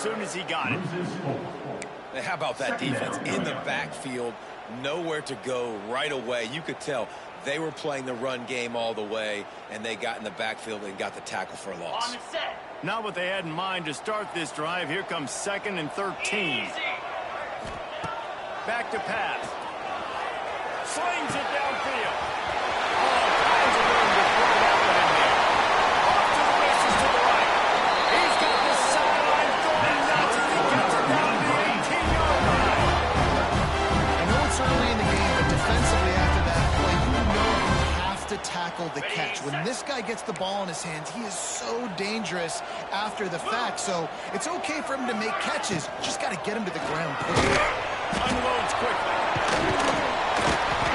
soon as he got it. How about that defense in the backfield? Nowhere to go right away. You could tell they were playing the run game all the way, and they got in the backfield and got the tackle for a loss. Not what they had in mind to start this drive. Here comes 2nd and 13. Back to pass. Slings it downfield. All kinds of room to throw that one in there. Off to the races to the right. He's got this sideline going nuts as he gets it down to the 18-yard line. I know it's early in the game, but defensively after that play, you know you have to tackle the catch. When this guy gets the ball in his hands, he is so dangerous after the fact. So it's okay for him to make catches. Just got to get him to the ground quickly. Unloads quickly.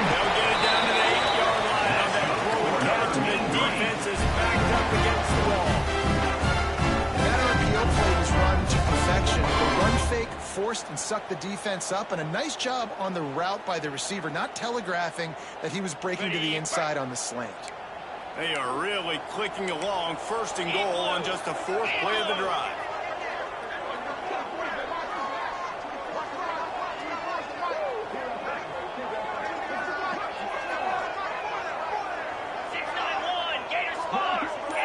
They'll get it down to the 8-yard line on that throw and catch. The defense is backed up against the wall. That RPO play was run to perfection. The run fake forced and sucked the defense up, and a nice job on the route by the receiver, not telegraphing that he was breaking to the inside on the slant. They are really clicking along. 1st and goal on just the 4th play of the drive.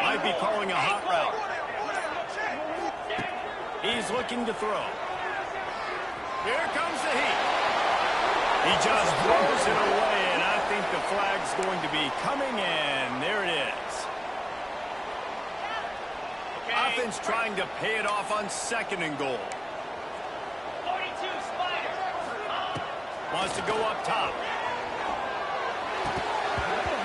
Might be calling a hot route. He's looking to throw. Here comes the heat. He just throws it away, and I think the flag's going to be coming in. There it is. Offense trying to pay it off on 2nd and goal. 42 Spider. Wants to go up top.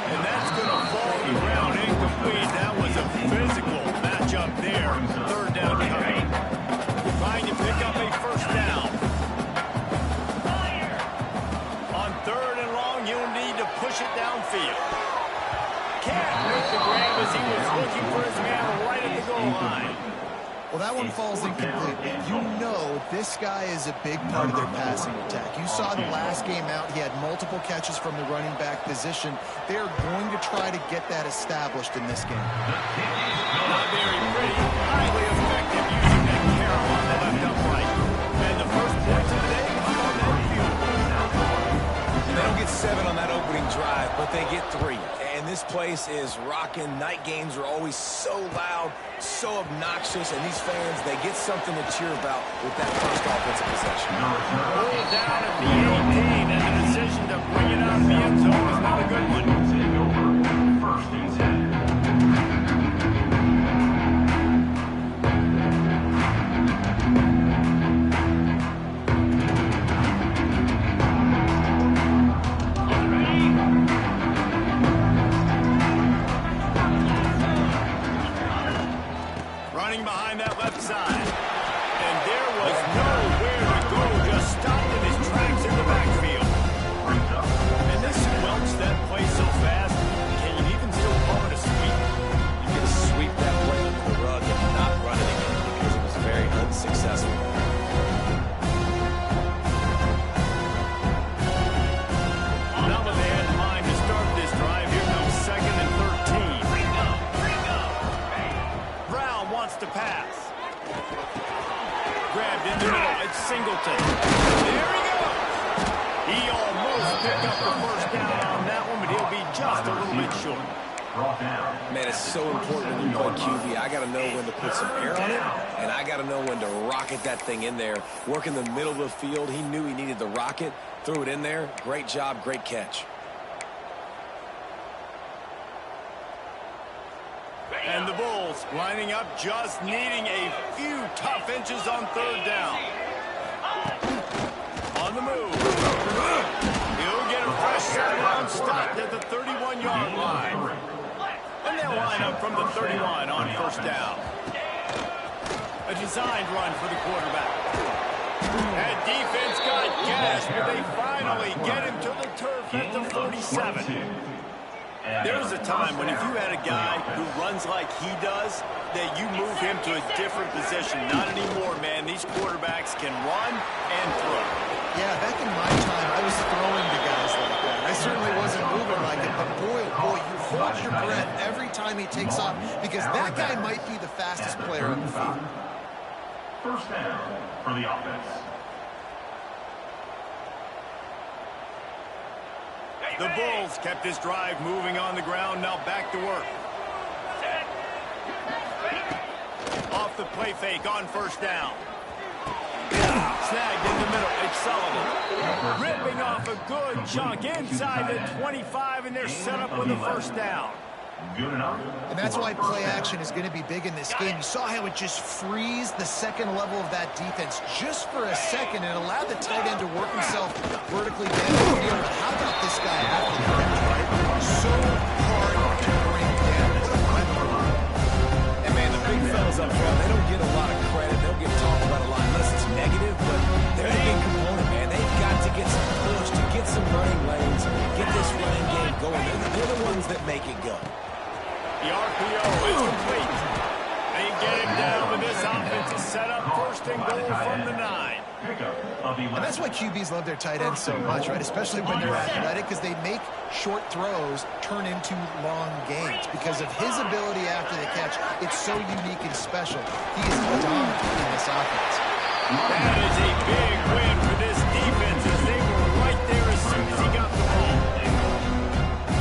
And that's going to fall to the ground incomplete. That was a physical matchup there. 3rd down coming. Trying to pick up a 1st down. On 3rd and long, you'll need to push it downfield. Can't make the grab as he was looking for his man right at the goal line. Well, that one falls incomplete. You know this guy is a big part of their passing attack. You saw the last game out. He had multiple catches from the running back position. They're going to try to get that established in this game. Not very pretty. Highly effective using that carry on the left upright. And the first points of the day come on that field goal. They don't get 7 on that opening drive, but they get 3. And this place is rocking. Night games are always so loud, so obnoxious, and these fans, they get something to cheer about with that first offensive possession. Pulled down at the 18, and the decision to bring it out of the end zone is not a good one. 1st and 10. Behind that left side. And there was nowhere to go, just stopped in his tracks in the backfield. And they squelched that play so fast, can you even still call it a sweep? You can sweep that play under the rug and not run it again because it was very unsuccessful. Not what they had in mind to start this drive. Here comes 2nd and 13. Brown wants to pass. Grabbed in the middle. It's Singleton. There he goes. He almost picked up the 1st down on that one, but he'll be just a little bit short. Man, it's so important when you play QB. I got to know when to put some air on it, and I got to know when to rocket that thing in there. Work in the middle of the field. He knew he needed the rocket. Threw it in there. Great job, great catch. And the Bulls lining up, just needing a few tough inches on 3rd down. On the move. He'll get a fresh set down, stopped at the 31-yard line. And they'll line up from the 31 on 1st down. A designed run for the quarterback. That defense got gashed, but they finally get him to the turf at the 47. There was a time when if you had a guy who runs like he does, that you move him to a different position. Not anymore, man. These quarterbacks can run and throw. Yeah, back in my time, I was throwing to guys like that. I certainly wasn't moving like it, but boy, oh boy, you hold your breath every time he takes off because that guy might be the fastest player on the field. First down for the offense. The Bulls kept this drive moving on the ground. Now back to work. Off the play fake on first down. Snagged in the middle. It's Sullivan. Ripping off a good chunk inside the 25, and they're set up with a first down. Good enough. And that's why play action is going to be big in this game. You saw how it just frees the second level of that defense just for a second and allowed the tight end to work himself vertically down the field. But how about this guy after the catch, right? So hard to bring down. And man, the big fellas up front, they don't get a lot of credit. They don't get talked about a lot unless it's negative, but they're the big component, man. They've got to get some push, to get some running lanes, get this running game going. They're the ones that make it go. The RPO is complete. They get him down with this offensive setup. First and goal from the 9. And that's why QBs love their tight ends so much, right? Especially when they're athletic, because they make short throws turn into long gains. Because of his ability after the catch, it's so unique and special. He is dominant in this offense. That is a big win for this defense as they were right there as soon as he got the ball.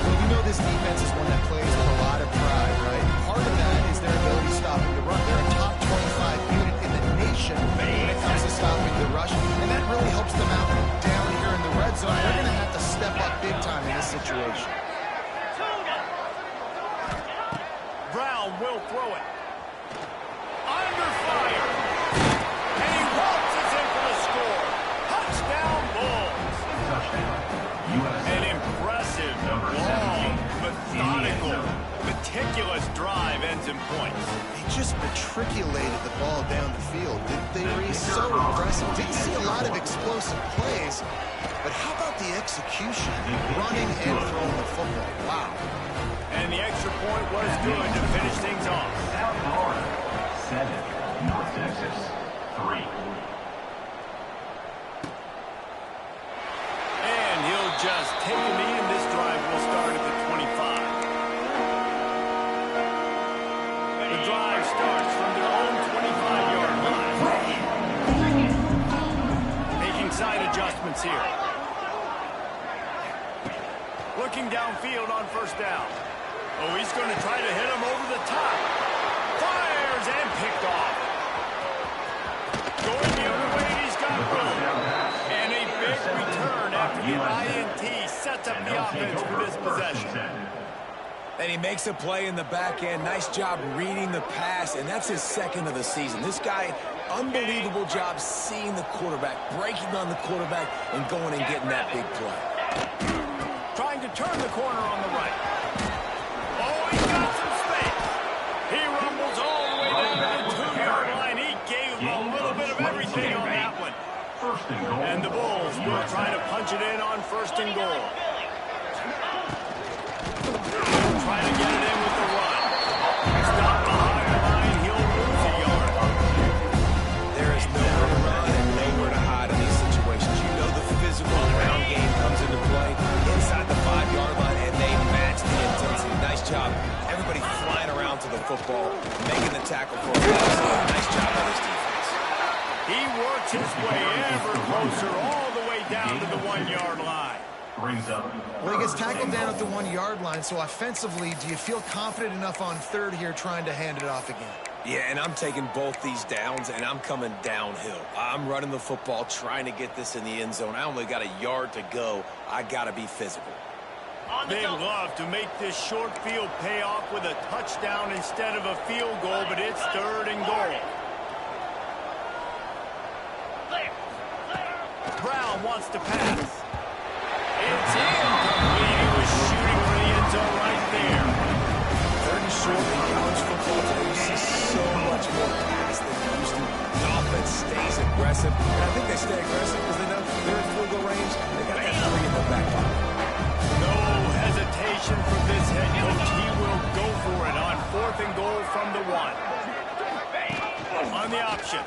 Well, you know this defense is one that plays with a lot of pride, right? Part of that is their ability stopping the run. They're a top 25 unit in the nation when it comes to stopping the rush, and that really helps them out down here in the red zone. They're going to have to step up big time in this situation. Brown will throw it. Under fire. And he waltzes in for the score. Touchdown Bulls. An impressive, long, methodical, meticulous drive ends in points. They just matriculated the ball down the field. They were so impressive. Didn't see a lot of explosive plays, but how about the execution? Running and throwing the football. Wow. And the extra point was good to finish things off. South Florida, 7. North Texas, 3. And he'll just take a knee, and this drive will start at the 25. The drive starts from their own 25-yard line. Making side adjustments here. Looking downfield on first down. Oh, he's going to try to hit him over the top. Fires and picked off. Going the other way, he's got room. And a big return after the INT sets up the offense for this possession. And he makes a play in the back end. Nice job reading the pass, and that's his second of the season. This guy, unbelievable job seeing the quarterback, breaking on the quarterback, and going and getting that big play. Trying to turn the corner on the right. Oh, he's got some space. He rumbles all the way down to the 2-yard line. He gave a little bit of everything on that one. First and goal. And the Bulls will try to punch it in on first and goal. Trying to get it in with the run. Stop behind the line. He'll lose a yard. There is nowhere to run and nowhere to hide in these situations. You know the physical ground game comes into play inside the 5-yard line, and they match the intensity. Nice job. Everybody flying around to the football, making the tackle for a loss. Nice job by this defense. He works his way ever closer all the way down to the 1-yard line. Brings up. Well, he gets tackled down at the 1-yard line, so offensively, do you feel confident enough on third here trying to hand it off again? Yeah, and I'm taking both these downs, and I'm coming downhill. I'm running the football, trying to get this in the end zone. I only got a yard to go. I got to be physical. They love to make this short field pay off with a touchdown instead of a field goal, but it's third and goal. Brown wants to pass. It's incomplete. He was shooting for the end zone right there. Third and short in college football today, you see so much more pass than you used to. The offense stays aggressive, and I think they stay aggressive because they know they're in field goal range. They got that 3 in their back pocket. No hesitation from this head coach. He will go for it on fourth and goal from the 1. On the option.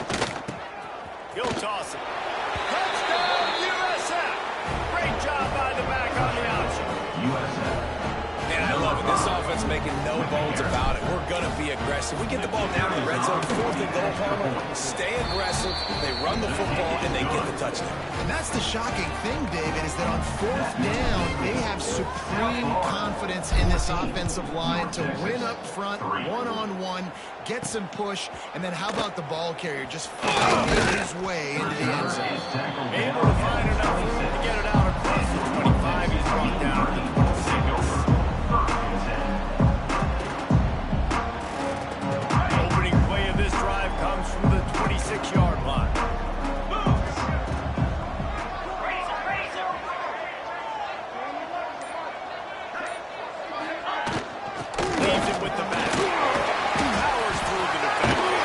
He'll toss it. Touchdown, USF! Great job by the back on the option. USF. Man, I love it. This offense making no bones about it. We're going to be aggressive. We get the ball down in the red zone, 4th and goal, Palmer. Stay aggressive. They run the football, and they get the touchdown. And that's the shocking thing, David, is that on 4th down, they have supreme confidence in this offensive line to win up front, one-on-one, get some push, and then how about the ball carrier just finding his way into the end zone. Able to find enough room to get it out across the 25. He's brought down to the 26. Opening play of this drive comes from the 26-yard line. Leaves it with the back. Powers through the defender.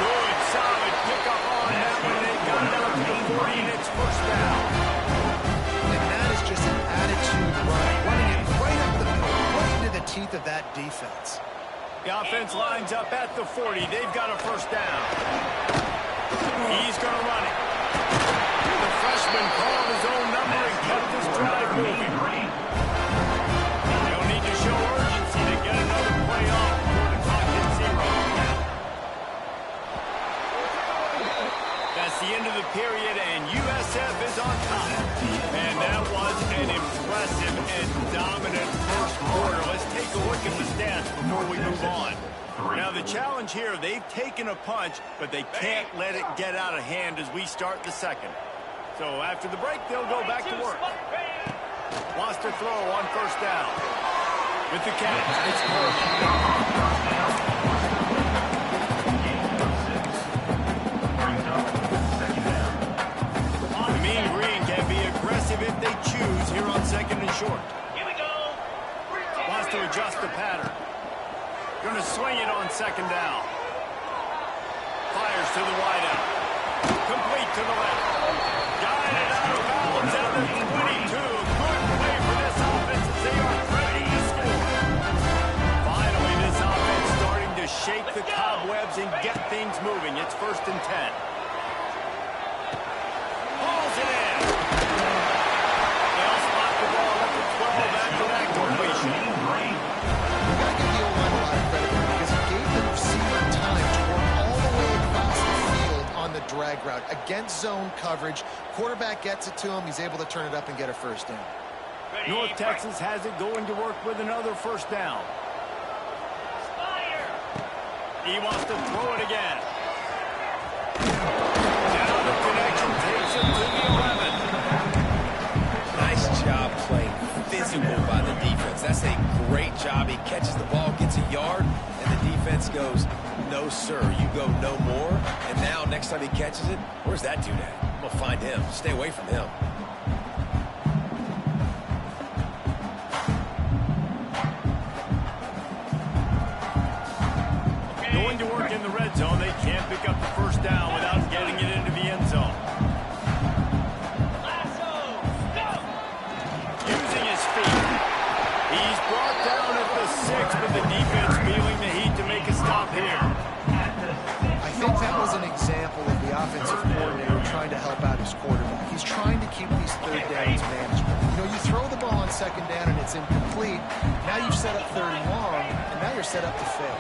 Good, solid pickup on that one. They got it out to the 40, and it's first down. And that is just an attitude run, running it right up the middle, right into the teeth of that defense. The offense lines up at the 40. They've got a first down. He's going to run it. The freshman called his own number and kept this drive moving. They'll need to show urgency to get another play off before the clock hits 0. That's the end of the period, and USF is on top. And that was an impressive and dominant first quarter. Let's take a look at the stats before we move on. Now, the challenge here, they've taken a punch, but they can't let it get out of hand as we start the second. So after the break, they'll go back to work. Lost to throw on first down. With the catch, it's The Mean Green can be aggressive if they choose here on 2nd and short. Here we go. Wants to adjust the pattern. Going to swing it on 2nd down. Fires to the wideout. Complete to the left. Guided out of bounds at the 22. Good play for this offense as they are ready to score. Finally, this offense starting to shake the cobwebs and get things moving. It's 1st and 10. Pulls it in. They'll spot the ball at the 12 after that completion. You got to give the O-line a lot of credit there because he gave the receiver time to work all the way across the field on the drag route. Against zone coverage, quarterback gets it to him, he's able to turn it up and get a first down. North Texas has it going to work with another first down. He wants to throw it again. Now the connection takes him to the 11. Nice job playing physical by the defense. That's a great job. He catches the ball, gets a yard, and the defense goes, no, sir, you go no more. And now, next time he catches it, where's that dude at? I'm going to find him. Stay away from him. Going to work in the red zone. They can't pick up the first down without getting it into the end zone. Using his feet. He's brought down at the 6, but the defense feeling the heat to make a stop here. I think that was an example of the offensive coordinator trying to help out his quarterback. He's trying to keep these 3rd downs manageable. You know, you throw the ball on 2nd down and it's incomplete. Now you've set up 3rd and long, and now you're set up to fail.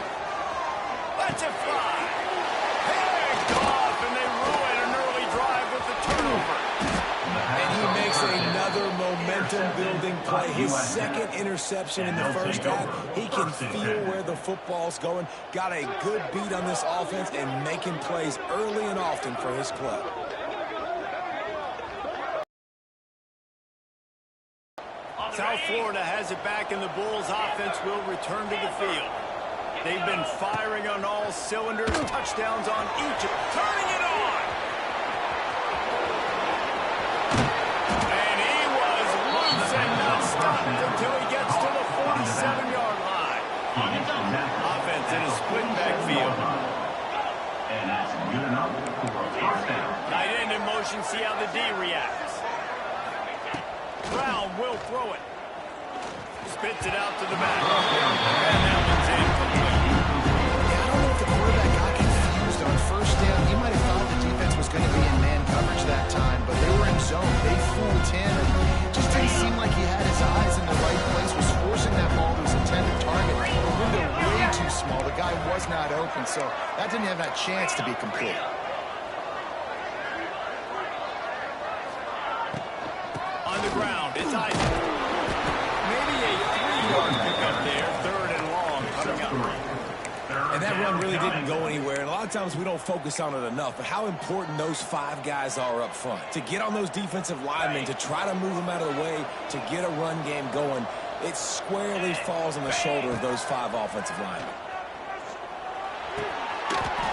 Let's it fly. Picked off, and they ruin an early drive with the turnover. And he makes another momentum-building play. His 2nd interception in the first half. He can feel where the football's going. Got a good beat on this offense and making plays early and often for his club. South Florida has it back, and the Bulls offense will return to the field. They've been firing on all cylinders, touchdowns on each, turning it on. And he was loose and not stopped until he gets to the 47-yard line. Offense in a split backfield. And that's good enough for a first down. Tight end in motion, see how the D reacts. Brown will throw it. Spits it out to the back. And that one's incomplete. Yeah, I don't know if the quarterback got confused on first down. He might have thought the defense was going to be in man coverage that time, but they were in zone. They fooled him, and it just didn't seem like he had his eyes in the right place, was forcing that ball to his intended And so that didn't have that chance to be complete. On the ground, it's Isaac. Maybe a 3-yard pickup there. 3rd and long coming up. And that run really didn't go anywhere. And a lot of times we don't focus on it enough. But how important those 5 guys are up front. To get on those defensive linemen, to try to move them out of the way, to get a run game going, it squarely falls on the shoulder of those 5 offensive linemen.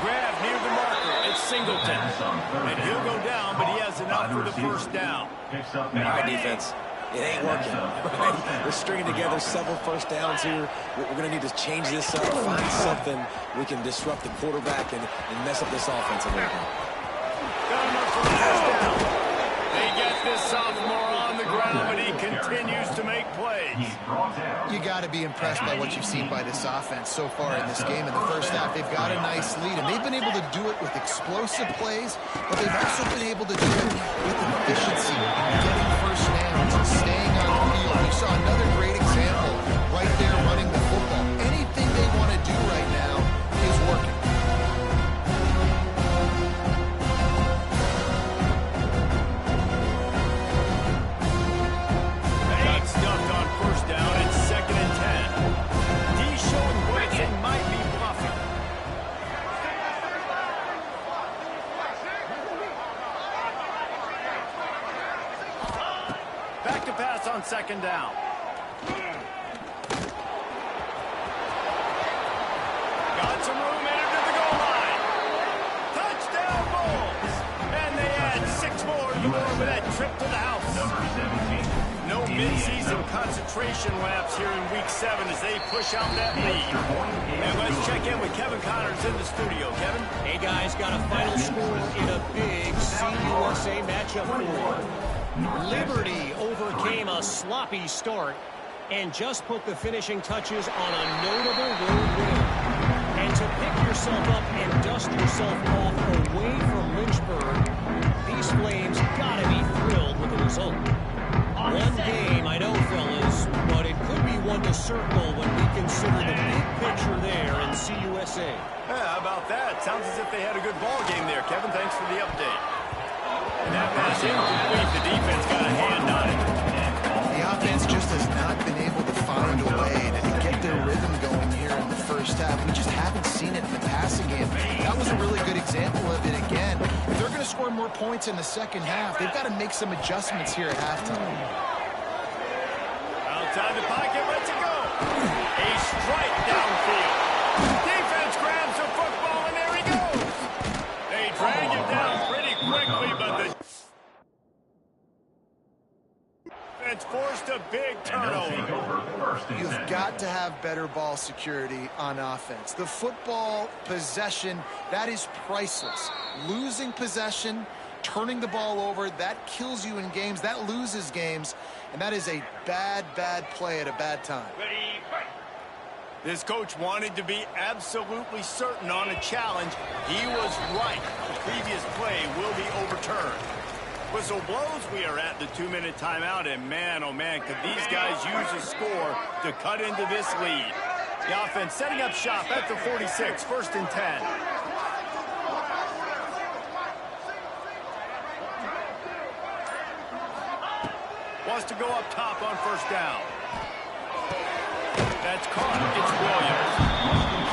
Grab near the marker. It's Singleton. And he'll go down, but he has enough for the first down. All right, defense. It ain't working. Right? We're stringing together several first downs here. We're going to need to change this up, find something we can disrupt the quarterback and mess up this offense a little bit. Got enough for the first down. They get this sophomore on the ground, but he continues to make plays. You got to be impressed by what you've seen by this offense so far in this game. In the first half, they've got a nice lead, and they've been able to do it with explosive plays, but they've also been able to do it with efficiency and getting first downs and staying on the field. You saw another great example right there running the football. Anything they want to do right now is working. Got stuffed on first down. It's 2nd and 10. He's showing what they might be bluffing. Back to pass on 2nd down. Got some room into the goal line. Touchdown Bulls. And they add 6 more to the board with that trip to the house. No mid-season concentration laps here in Week 7 as they push out that lead. And let's check in with Kevin Connors in the studio. Kevin? Hey, guys, got a final score in a big CUSA matchup for you. Liberty overcame a sloppy start and just put the finishing touches on a notable road win. And to pick yourself up and dust yourself off away from Lynchburg, these Flames gotta be thrilled with the result. One game, I know, fellas, but it could be one to circle when we consider the big picture there in CUSA. Yeah, how about that? Sounds as if they had a good ball game there, Kevin. Thanks for the update. And that pass incomplete. The defense got a hand on it. The offense just has not been able to find a way to get their rhythm going here in the first half. We just haven't seen it in the passing game. That was a really good example of it again. If they're going to score more points in the second half, they've got to make some adjustments here at halftime. Outside the pocket, lets it go. A strike downfield. Defense grabs the football, and there he goes. They drag him down pretty quickly, but the defense forced a big turnover. You've got to have better ball security on offense. The football possession, that is priceless. Losing possession, turning the ball over, that kills you in games, that loses games, and that is a bad, bad play at a bad time. This coach wanted to be absolutely certain on a challenge. He was right. The previous play will be overturned. Whistle blows. We are at the 2-minute timeout, and man, oh man, could these guys use a score to cut into this lead. The offense setting up shop at the 46, 1st and 10. Wants to go up top on first down. That's caught. It's Williams.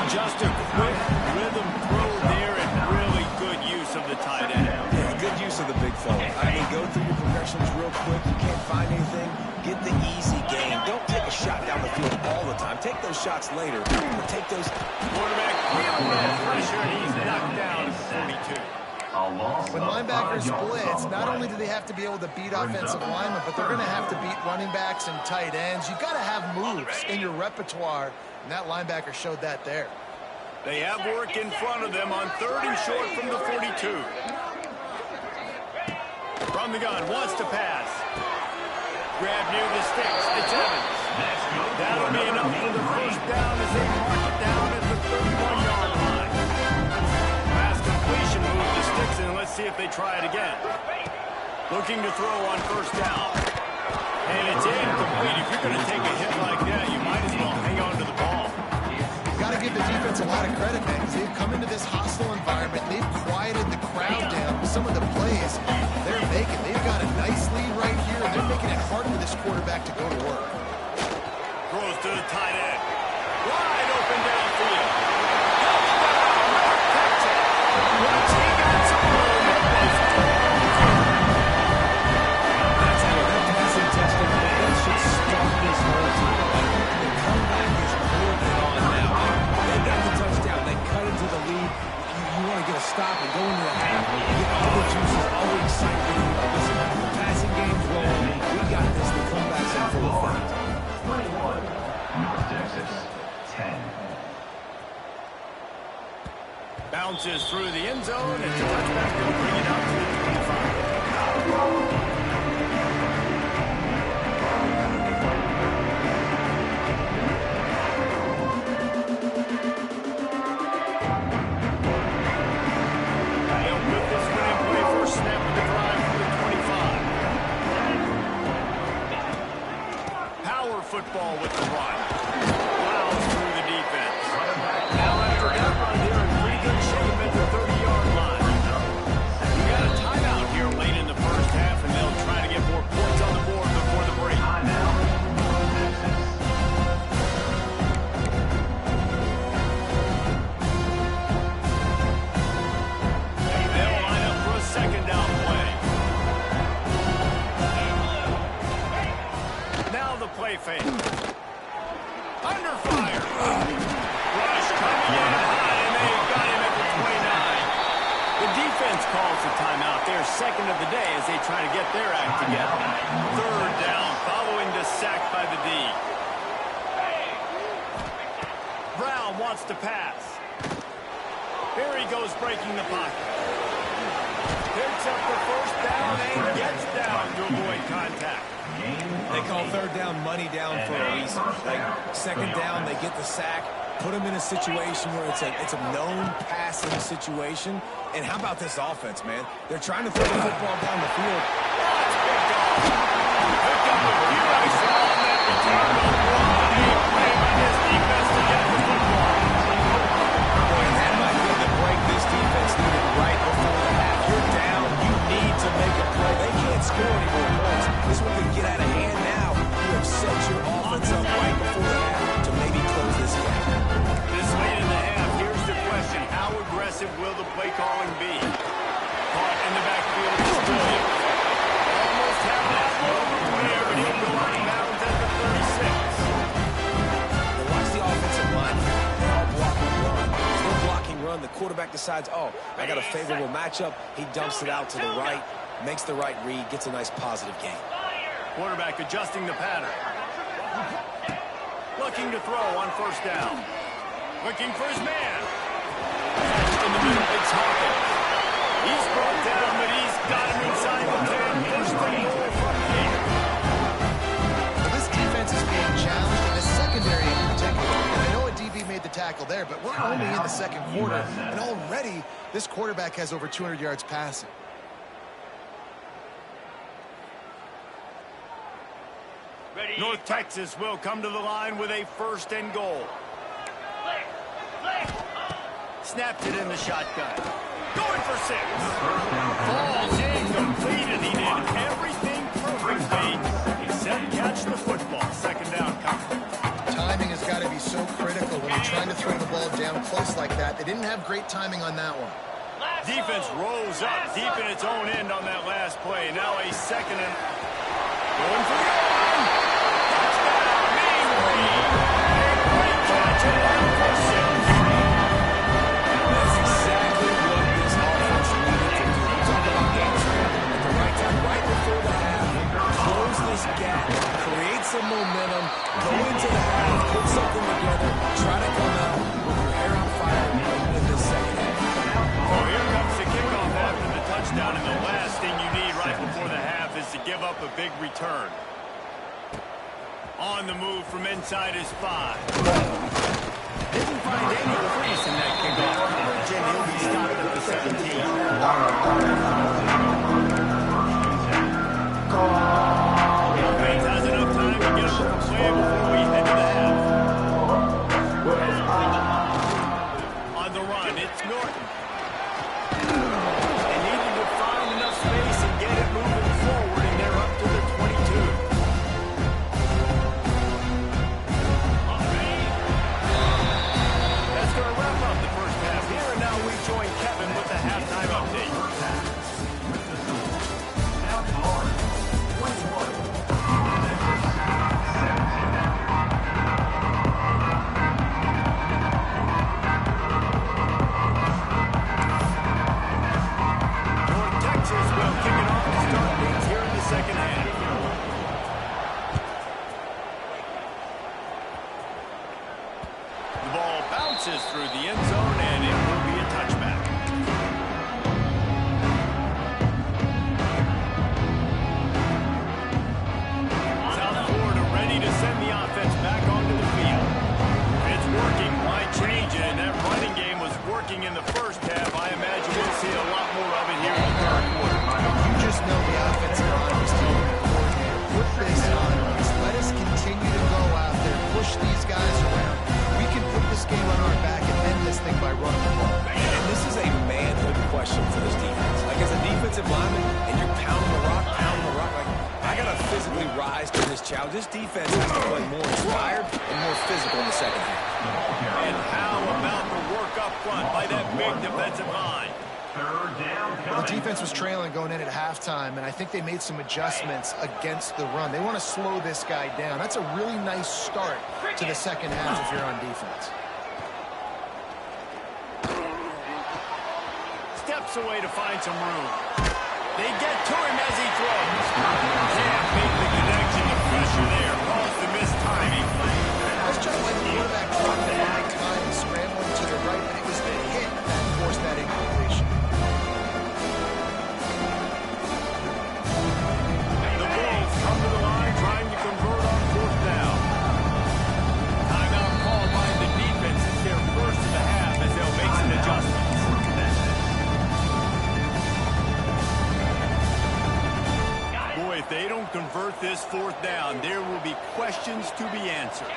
Just a quick rhythm throw there and really good use of the tight end. Yeah, good use of the big fella. I mean, go through your progressions real quick. You can't find anything. Get the easy game. Don't take a shot down the field all the time. Take those shots later. Take those. Quarterback feeling that pressure, and he's knocked down at 42. When linebackers blitz, not only do they have to be able to beat offensive linemen, but they're going to have to beat running backs and tight ends. You've got to have moves in your repertoire, and that linebacker showed that there. They have work in front of them on 3rd and short from the 42. From the gun, wants to pass. Grab near the sticks. It's Evans. That'll be enough for the first down as they mark it down at the 31-yard line. Pass completion, move the sticks, and let's see if they try it again. Looking to throw on first down. And it's incomplete. If you're going to take a hit like that, you might as well hang on to the ball. Got to give the defense a lot of credit, man, because they they've come into this hostile environment. They've quieted the crowd down with some of the plays they're making. They've got a nice lead right here, and they're making it hard for this quarterback to go to work. Throws to the tight end. Wide open downfield. Once he got some room, it was That's how that passing testing, that should start this whole time. The comeback is pouring it on now. They got the touchdown. They cut into the lead. You want to get a stop and go into the half. Get all the juices, all the excitement. Listen, the passing game's rolling. We got this. The comeback's in full effect. 21, North Texas, 10. bounces through the end zone, and the touchback will bring it out to the 25. Football with the run. Plows through the defense. Now after that run, they're in pretty good shape at the 30-yard line. You got a timeout here late in the first half, and they'll try to get more points on the board before the break. They'll line up for a second down play. Now the play fake. Under fire. Rush coming in high, and they got him at the 29. The defense calls the timeout. They're second of the day as they try to get their act together. Third down following the sack by the D. Brown wants to pass. Here he goes breaking the pocket. Picks up the first down and gets down to avoid contact. They call third down money down for a reason. Like second down, they get the sack, put them in a situation where it's a known passing situation. And how about this offense, man? They're trying to throw the football down the field. That's picked off. Picked up a few nice on that return. Big play by this defense to get the football. Boy, and that might be the break this defense needed right before the half. You're down. You need to make a play. They can't score any more points. This one can get out of hand now. You have set your offense up right before the half to maybe close this gap. This late in the half, here's the question. How aggressive will the play calling be? Caught in the backfield is Williams. Almost had that room there, but he'll go out of bounds at the 36. Now watch the offensive line. They're all blocking run. There's no blocking run. The quarterback decides, oh, I got a favorable matchup. He dumps it out to the right, makes the right read, gets a nice positive gain. Quarterback adjusting the pattern. Looking to throw on first down. Looking for his man. In the middle, it's Hawkins. He's brought down, but he's got him inside the 10. First and goal from here. Well, this defense is being challenged, and the secondary in particular. And I know a DB made the tackle there, but we're only in the second quarter, and already this quarterback has over 200 yards passing. North Texas will come to the line with a first and goal. Snapped it in the shotgun. Going for 6. Falls incomplete, and he did everything perfectly except catch the football. Second down coming. Timing has got to be so critical when you're trying to throw the ball down close like that. They didn't have great timing on that one. Defense rose up deep in its own end on that last play. Now a second and going for the goal line. Touchdown, Maine Reed. A great catch and down for 6. That's exactly what this offense needed to do. You talk about game plan at the right time, right before the half. Close this gap, create some momentum, go into the half, put something together, try to come out with your hair on fire in this second half. Oh, here comes the kickoff after the touchdown, and the last thing you need right before the half is to give up a big return. On the move from inside his 5. Didn't find any crease in that kickoff coverage, and he'll be stopped at the 17. Offense has enough time to get up the play before we head to the half. On the run, bounces through the end zone, and it will be a touchback. South Florida ready to send the offense back onto the field. It's working. Why change it? And that running game was working in the first half. I imagine we'll see a lot more of it here in the third quarter. You just know the offensive line was telling the coordinator, put this on us. Let us continue to go out there, push these guys around. We can put this game on our back and end this thing by running the ball. And this is a manhood question for this defense. Like, as a defensive lineman, and you're pounding the rock, like, I got to physically rise to this challenge. This defense has to play more inspired and more physical in the second half. And how about the work up front by that big defensive line? The defense was trailing going in at halftime, and I think they made some adjustments against the run. They want to slow this guy down. That's a really nice start to the second half if you're on defense. Steps away to find some room. They get to him as he throws. Can't make the connection. The pressure there caused the missed timing. That's just like the quarterback dropped the right time and scrambling to the right, and it was the hit that forced that incompletion. The Bulls come to the line trying to convert on fourth down. Timeout called by the defense. It's their first of the half as they'll make some adjustments. Boy, if they don't convert this fourth down, there will be questions to be answered.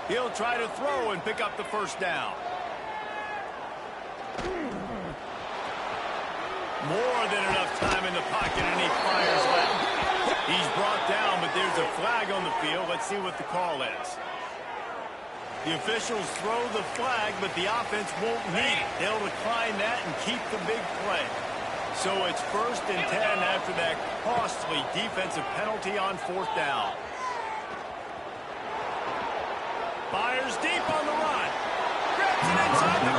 He'll try to throw and pick up the first down. More than enough time in the pocket, and he fires left. He's brought down, but there's a flag on the field. Let's see what the call is. The officials throw the flag, but the offense won't need it. They'll decline that and keep the big play. So it's 1st and 10 after that costly defensive penalty on fourth down. Fires deep on the run. Grabs it inside the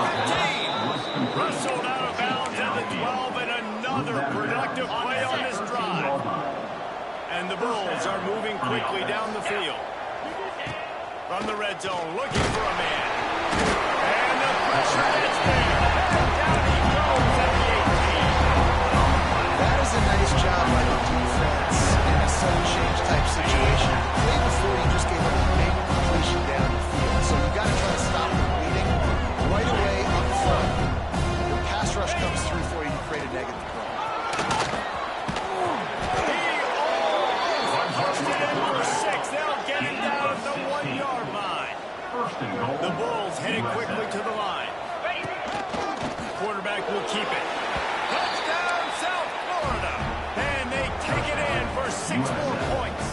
15. Wrestled out of bounds at the 12, and another productive play on this drive. And the Bulls are moving quickly down the field. From the red zone, looking for a man. And the pressure is there. Down he goes at the 18. That is a nice job by the defense in a sudden change type situation. The play before you just gave up a big completion down the field. So you got to try to stop the bleeding right away up front. The pass rush comes through for you to create a negative play. They'll get him down at the 1-yard line. The Bulls heading quickly to the line. Quarterback will keep it. Touchdown, South Florida. And they take it in for 6 more points.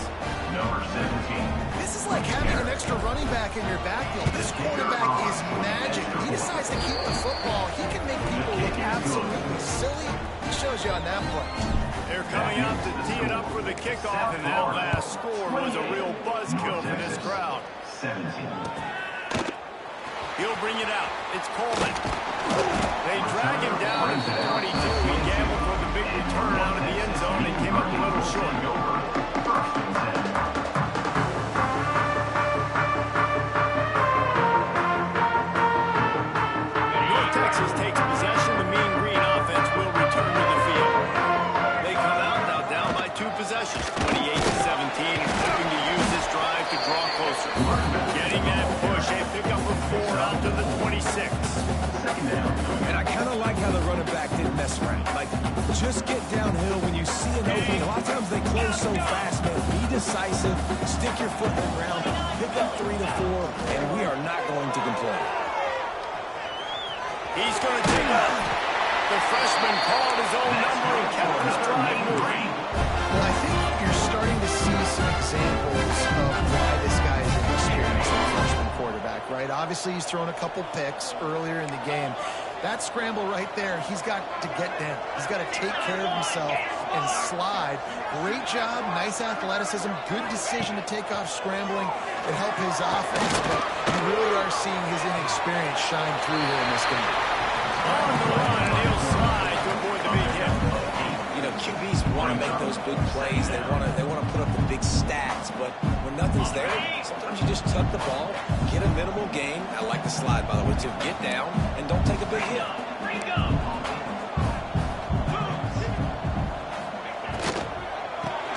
Number 17. This is like having an extra running back in your backfield. This quarterback is magic. He decides to keep the football. He can make people look absolutely silly. He shows you on that play. They're coming out to tee it up for the kickoff, and that last score was a real buzzkill for this crowd. 17. He'll bring it out. It's Coleman. They drag him down at the 22. He gambled for the big return out of the end zone and came up a little short. North Texas takes possession. The Mean Green offense will return to the field. They come out now down by 2 possessions, 28-17, hoping to use this drive to draw closer. Getting that push, a pickup of 4 out to the 26. And I kind of like how the running back didn't mess around. Like, just get downhill when you see an opening. A lot of times they close so fast, man. Be decisive, stick your foot in the ground, pick up 3 to 4, and we are not going to complain. He's going to take off. The freshman called his own number and kept this drive moving. Well, I think you're starting to see some examples of why this guy is an experienced freshman quarterback, right? Obviously, he's thrown a couple picks earlier in the game. That scramble right there, he's got to get down. He's got to take care of himself and slide. Great job, nice athleticism, good decision to take off scrambling and help his offense, but you really are seeing his inexperience shine through here in this game. On the run, and he'll slide to avoid the big hit. You know, QBs want to make those big plays. They want to put up the big stats, but when nothing's there, Just tuck the ball, get a minimal gain. I like the slide, by the way, too. Get down and don't take a big hit.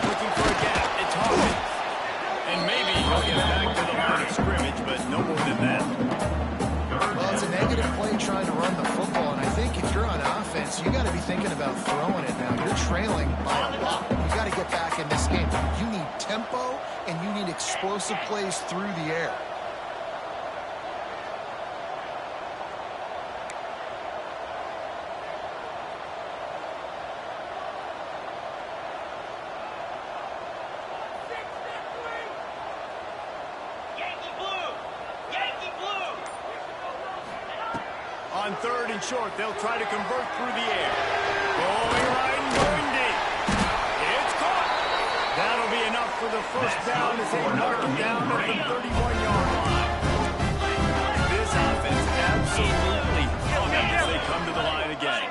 Looking for a gap. It's Hawkins. And maybe he'll get back to the line of scrimmage, but no more than that. Well, it's a negative play trying to run the football, and I think if you're on offense, you got to be thinking about throwing it now. You're trailing by a lot. You got to get back in this game. You need tempo, and you need explosive plays through the air. On third and short, they'll try to convert through the air. Going right and going deep. It's caught. That'll be enough for the first down as they knock it down at the 31-yard line. This offense absolutely humming as they come to the line again.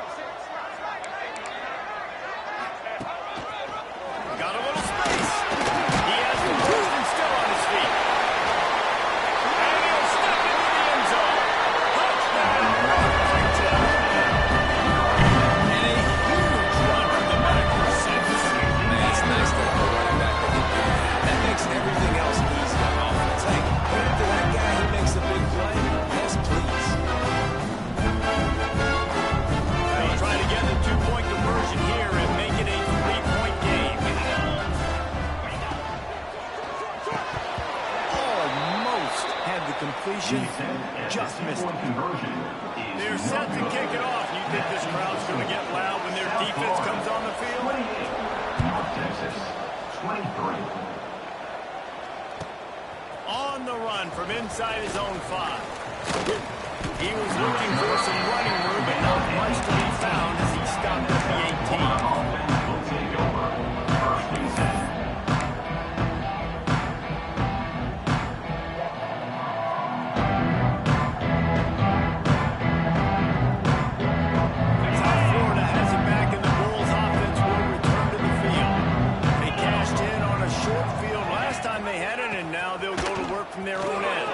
Got a little space. He has the first and still on his feet. And he'll step into the end zone. Touchdown. Everything else easy on offense. Hey, but after that guy, he makes a big play. Yes, please. They'll try to get the two-point conversion here and make it a three-point game. Almost had the completion, just missed it. They're set to kick it off. You think this crowd's going to get loud when their defense comes on the field? North Texas, 23. On the run from inside his own 5. He was looking for some running room, but not much to be found as he stopped at the 18. Offense will take over. First and 10. South Florida has it back, and the Bulls offense will return to the field. They cashed in on a short field last time they had it, and now they'll go to work from their own end.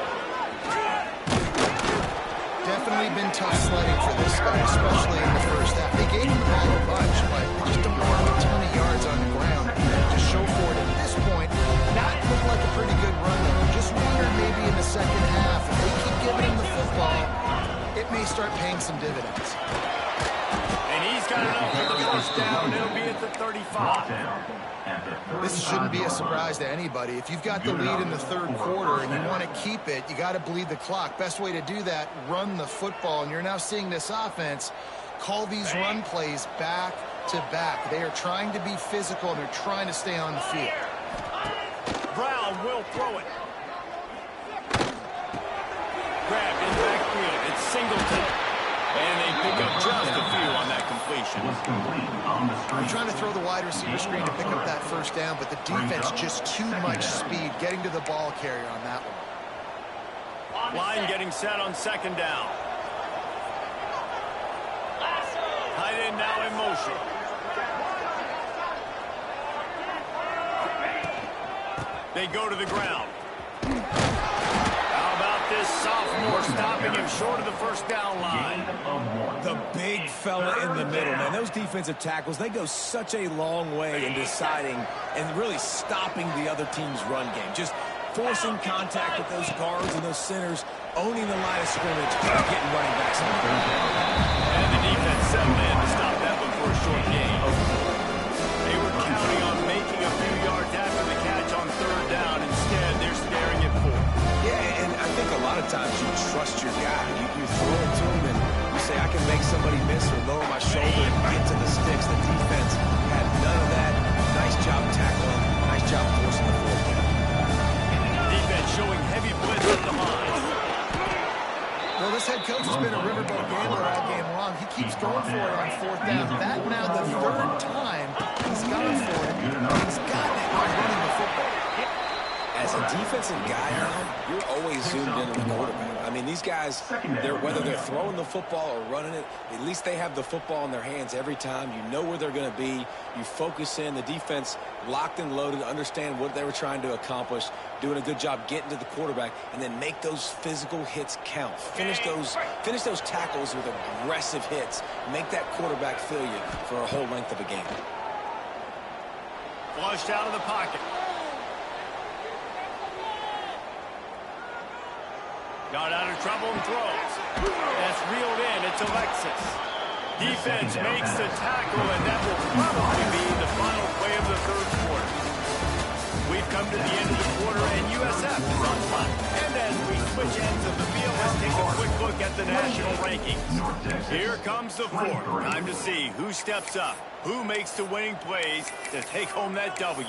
Definitely been tough sledding for this guy, especially in the first half. They gave him the ball a bunch, but they just don't have a ton of yards on the ground to show for it. At this point, that looked like a pretty good run, though. Just wondered maybe in the second half, if they keep giving him the football, it may start paying some dividends. And he's got enough for the first down. It'll be at the 35. This shouldn't be a surprise to anybody. If you've got the lead in the third quarter and you want to keep it, you got to bleed the clock. Best way to do that, run the football. And you're now seeing this offense call these run plays back to back. They are trying to be physical, and they're trying to stay on the field. Brown will throw it. Grabbed in backfield. It's Singleton. And they pick up just a few on that completion. I'm trying to throw the wide receiver screen to pick up that first down, but the defense just too much speed getting to the ball carrier on that one. Line getting set on second down. Tight end now in motion. They go to the ground. How about this sophomore stopping him short of the first down line? The big fella in the middle, man. Those defensive tackles, they go such a long way in deciding and really stopping the other team's run game. Just forcing contact with those guards and those centers, owning the line of scrimmage, and getting running backs on the ground. And the defense settled in to stop that one for a short gain. They were counting on making a few yards after the catch on third down. Instead, they're staring at 4. Yeah, and I think a lot of times you trust your guy. You throw it to him and you say, I can make somebody miss or lower my shoulder and get to the sticks. The defense had none of that. Nice job tackling. Nice job forcing the fourth down. Defense showing heavy blitz at the line. Well, this head coach has been a riverboat gambler all game long. He keeps going for it on fourth down. That now the third time he's gone for it. He's gotten it by running the football. As as a defensive guy now, you're always zoomed in on the quarterback. I mean, these guys, whether they're throwing the football or running it, at least they have the football in their hands every time. You know where they're going to be. You focus in. The defense locked and loaded, understand what they were trying to accomplish, doing a good job getting to the quarterback, and then make those physical hits count. Finish those tackles with aggressive hits. Make that quarterback feel you for a whole length of a game. Flushed out of the pocket. Got out of trouble and throws. That's reeled in. It's Alexis. Defense makes the tackle, and that will probably be the final play of the third quarter. We've come to the end of the quarter, and USF is on top. And as we switch ends of the field, let's take a quick look at the national rankings. Here comes the fourth. Time to see who steps up, who makes the winning plays to take home that W.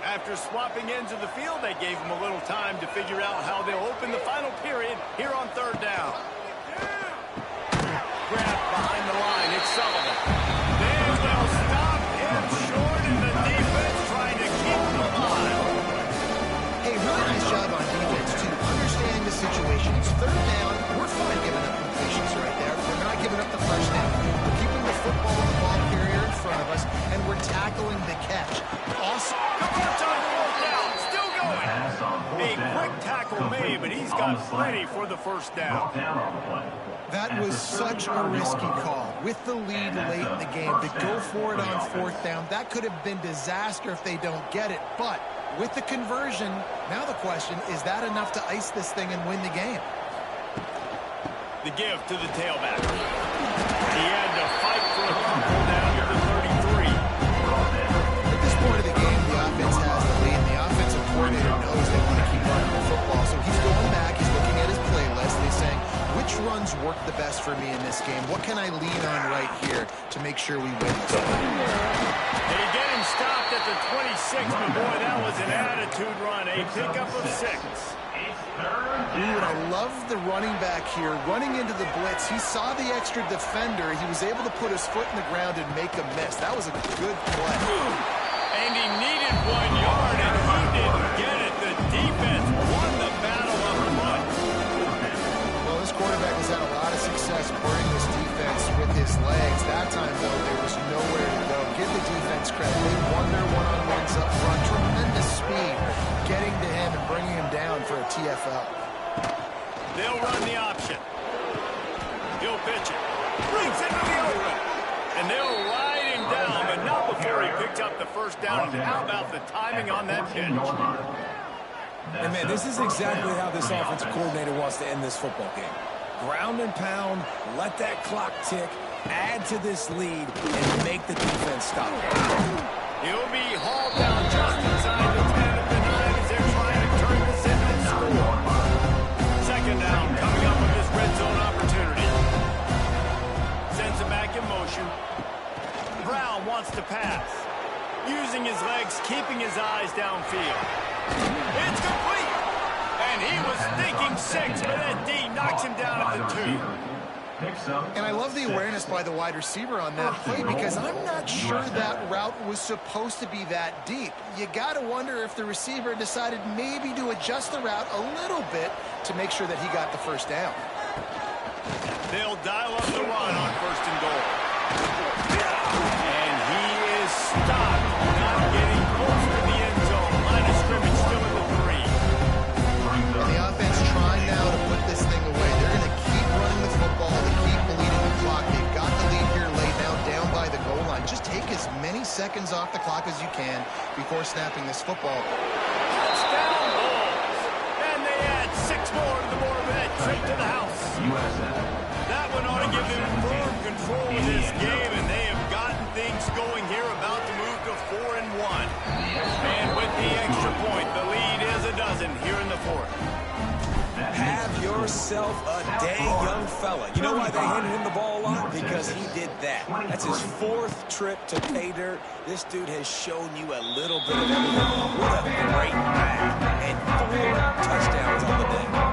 After swapping ends of the field, they gave them a little time to figure out how they'll open the final period here on third down. Grab behind the line. It's Sullivan. They will stop him short, and the defense trying to keep him alive. Hey, really nice job on defense, too. Understanding the situation. It's third down. We're fine giving up completions right there. We're not giving up the first down. We're keeping the football in the ball carrier in front of us, and we're tackling the catch. Awesome. Converts on fourth down. Still going. A quick tackle made, but he's got plenty for the first down. That was such a risky call. With the lead late in the game, to go for it on fourth down, that could have been disaster if they don't get it. But with the conversion, now the question, is that enough to ice this thing and win the game? The give to the tailback. He had to fight for a couple down to the 33. At this point of the game, the offense has the lead, and the offensive coordinator knows they want to keep running the football. So he's going back, he's looking at his playlist, and he's saying, which runs work the best for me in this game? What can I lean on right here to make sure we win this game? They get him stopped at the 26, but boy, that was an attitude run. A pickup of 6. Ooh, and I love the running back here. Running into the blitz, he saw the extra defender. He was able to put his foot in the ground and make a miss. That was a good play. And he needed 1 yard, and he didn't get it. The defense won the battle up front. Well, this quarterback has had a lot of success burning this defense with his legs. That time, though, there was nowhere to go. Give the defense credit. They won their one-on-ones up front. Tremendous speed getting to him and bringing him down for a TFL. They'll run the option. He'll pitch it. Brings it to the open. And they'll ride him down, but not before he picks up the first down. And how about the timing on that pitch? And, man, this is exactly how this offensive coordinator wants to end this football game. Ground and pound, let that clock tick, add to this lead, and make the defense stop. He'll be hauled down just inside the 10 at the 9 as they're trying to turn this into a score. Second down coming up with this red zone opportunity. Sends it back in motion. Brown wants to pass. Using his legs, keeping his eyes downfield. It's complete. And he was thinking 6, but that D knocks him down at the 2. And I love the awareness by the wide receiver on that play because I'm not sure that route was supposed to be that deep. You got to wonder if the receiver decided maybe to adjust the route a little bit to make sure that he got the first down. They'll dial up the run on first and goal. And he is stopped, not getting close to the end zone. Line of scrimmage still in the 3. And the offense trying now to put this thing away. They're going to keep running the football. They keep bleeding the clock. They've got the lead here laid down by the goal line. Just take as many seconds off the clock as you can before snapping this football. Touchdown Bulls. And they add 6 more to the board with that trip to the house. That one ought to give them firm control of this game, and they have gotten things going here, about to move to 4-1. And with the extra point, the lead is a dozen here in the 4th. Have yourself a day, young fella. You know why they handed him the ball a lot? Because he did that. That's his 4th trip to pay dirt. This dude has shown you a little bit of everything. What a great bag. And 4 touchdowns on the day.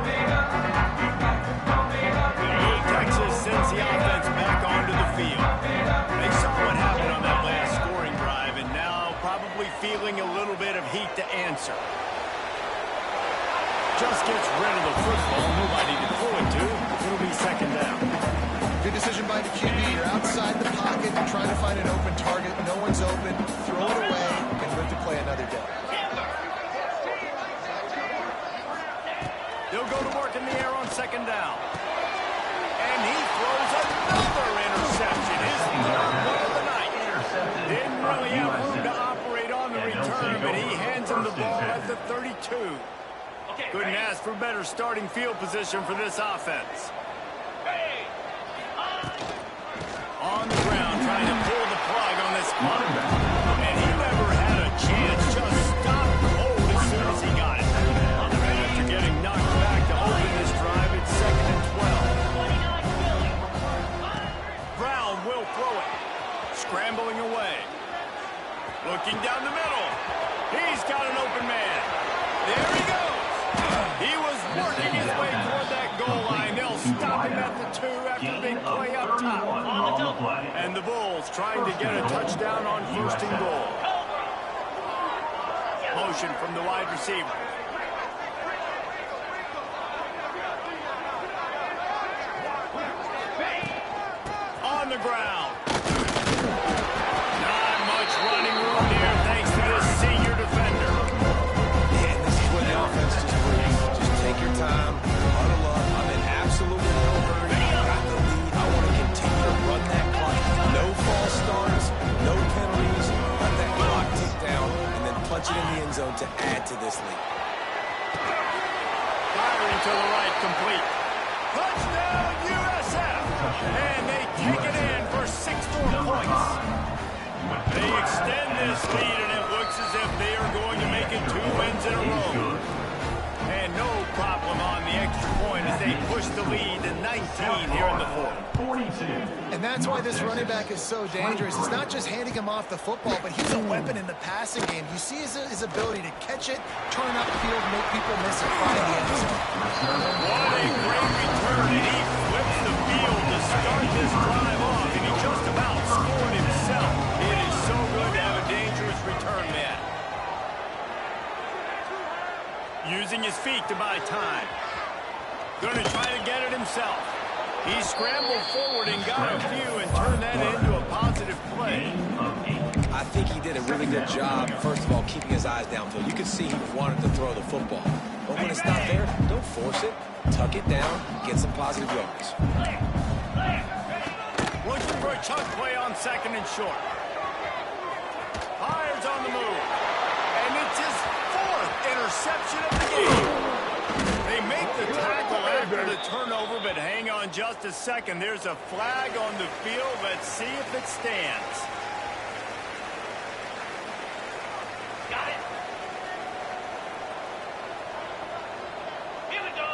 passer. Just gets rid of the football. Nobody to throw it to. It'll be second down. Good decision by the QB. You're outside the pocket. You're trying to find an open target. No one's open. Throw it away and live to play another day. He'll go to work in the air on second down. And he throws another interception. His third one of the night. Didn't really have room to operate on the return, but he hands him the ball at the 32. Couldn't ask for better starting field position for this offense. On the ground, trying to pull the plug on this clock. And he never had a chance. Just stopped cold as soon as he got it. After getting knocked back to open this drive, it's second and 12. Brown will throw it. Scrambling away. Looking down the middle. He's got an open man. There he goes. He was working his way toward that goal line. They'll stop him at the 2 after big play up top. And the Bulls trying to get a touchdown on first and goal. Motion from the wide receiver. On the ground. Not much running room here thanks to this senior defender. Yeah, this is where the offense just breathes. Just take your time, huddle up. I'm in absolutely no hurry. I got the lead. I want to continue to run that clock. No false starts, no penalties. Let that clock tick down and then punch it in the end zone to add to this lead. Firing to the right, complete. Touchdown, USF! And they take it in for 6 more points. They extend this lead, and it looks as if they are going to make it 2 wins in a row. And no problem on the extra point as they push the lead to 19 here in the fourth. And that's why this running back is so dangerous. It's not just handing him off the football, but he's a weapon in the passing game. You see his ability to catch it, turn upfield, make people miss and find the end zone. What a great return, and he flips the field to start this drive off, and he just about scored himself. It is so good to have a dangerous return man. Using his feet to buy time. Going to try to get it himself. He scrambled forward and got a few and turned that into a positive play. I think he did a really good job, first of all, keeping his eyes downfield. You could see he wanted to throw the football. But when it's not there, don't force it. Tuck it down, get some positive yards. Looking for a chunk play on second and short. Hires on the move. And it's his 4th interception of the game. They make the tackle after the turnover, but hang on just a second. There's a flag on the field. Let's see if it stands. Got it. Here we go.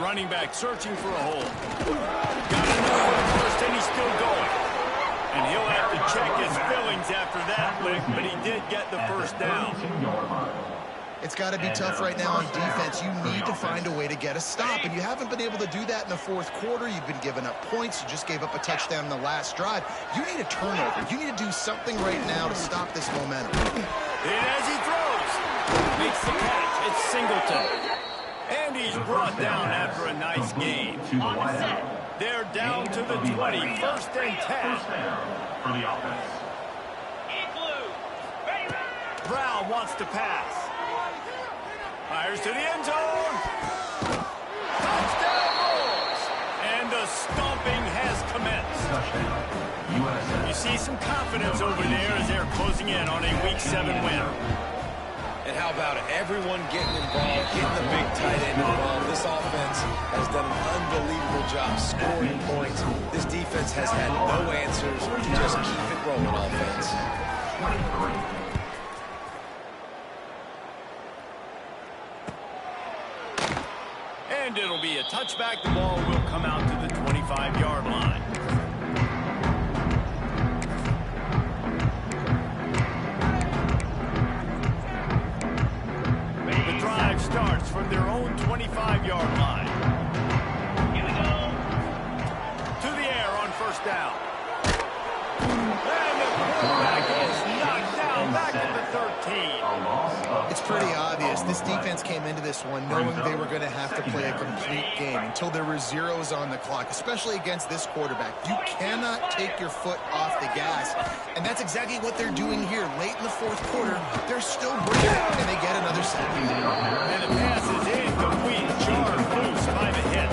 Running back searching for a hole. Got another first, and he's still going. And he'll have to check his fillings after that lick, but he did get the first down. It's got to be tough right now on defense. You need to find a way to get a stop, and you haven't been able to do that in the fourth quarter. You've been giving up points. You just gave up a touchdown in the last drive. You need a turnover. You need to do something right now to stop this momentum. And as he throws, makes the catch. It's Singleton. And he's brought down after a nice game. They're down to the 20, first and 10. For the offense. Brown wants to pass. Fires to the end zone. Touchdown Bulls. And the stomping has commenced. You see some confidence over there as they're closing in on a Week 7 win. And how about it? Everyone getting involved, getting the big tight end involved. This offense has done an unbelievable job scoring points. This defense has had no answers. Just keep it rolling, offense. 23. And it'll be a touchback. The ball will come out to the 25-yard line. The drive starts from their own 25-yard line. Here we go. To the air on first down. this defense came into this one knowing they were going to have to play a complete game until there were zeros on the clock, especially against this quarterback. You cannot take your foot off the gas, and that's exactly what they're doing here. Late in the fourth quarter, they're still bringing it, and they get another sack. And the pass is incomplete. Jarred loose by the hit.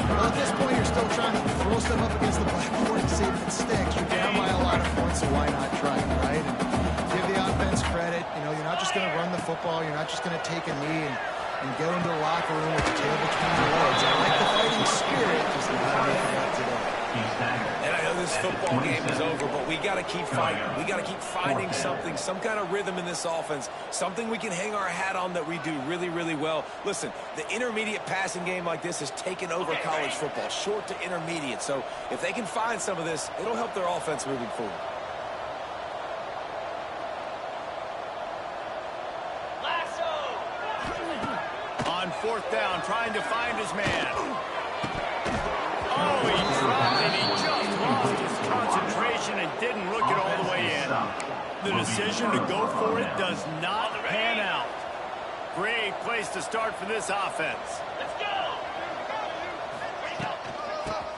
Well, at this point, you're still trying to throw stuff up against the blackboard and see if it sticks. You're down by a lot of points, so why not try it, right? And give the offense credit. You know, you're not just going to run the football. You're not just going to take a knee and go into the locker room with the tail between your legs. I like the fighting spirit, just not making it today. And I know this football game is over, but we got to keep fighting. We got to keep finding something, some kind of rhythm in this offense, something we can hang our hat on that we do really, really well. Listen, the intermediate passing game like this has taken over college football, short to intermediate. So if they can find some of this, it'll help their offense moving forward. On fourth down, trying to find his man. Oh, he dropped it. He just lost his concentration and didn't look it all the way in. The decision to go for it does not pan out. Great place to start for this offense. Let's go.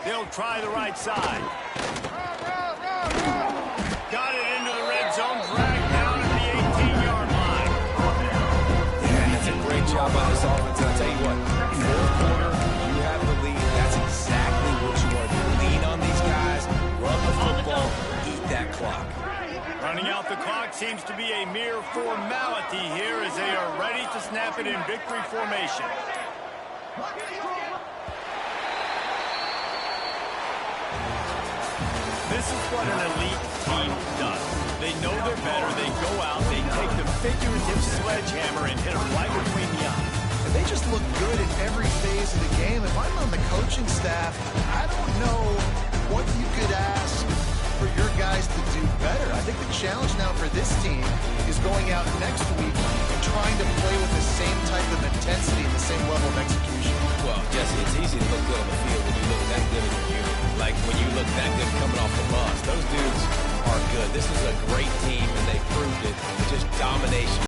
They'll try the right side. Got it into the red zone, dragged down at the 18-yard line. Yeah, that's a great job by this offense. And I'll tell you what, fourth quarter, you have the lead. That's exactly what you want to do. Lean on these guys, run the football, eat that clock. Running out the clock seems to be a mere formality here as they are ready to snap it in victory formation. This is what an elite team does. They know they're better. They go out. They take the figurative sledgehammer and hit it right between the eyes. And they just look good in every phase of the game. If I'm on the coaching staff, I don't know what you could ask for your guys to do better. I think the challenge now for this team is going out next week and trying to play with the same type of intensity and the same level of execution. Well, Jesse, it's easy to look good on the field when you look that good in your unit. Like when you look that good coming off the bus. Those dudes are good. This is a great team, and they proved it. Just domination.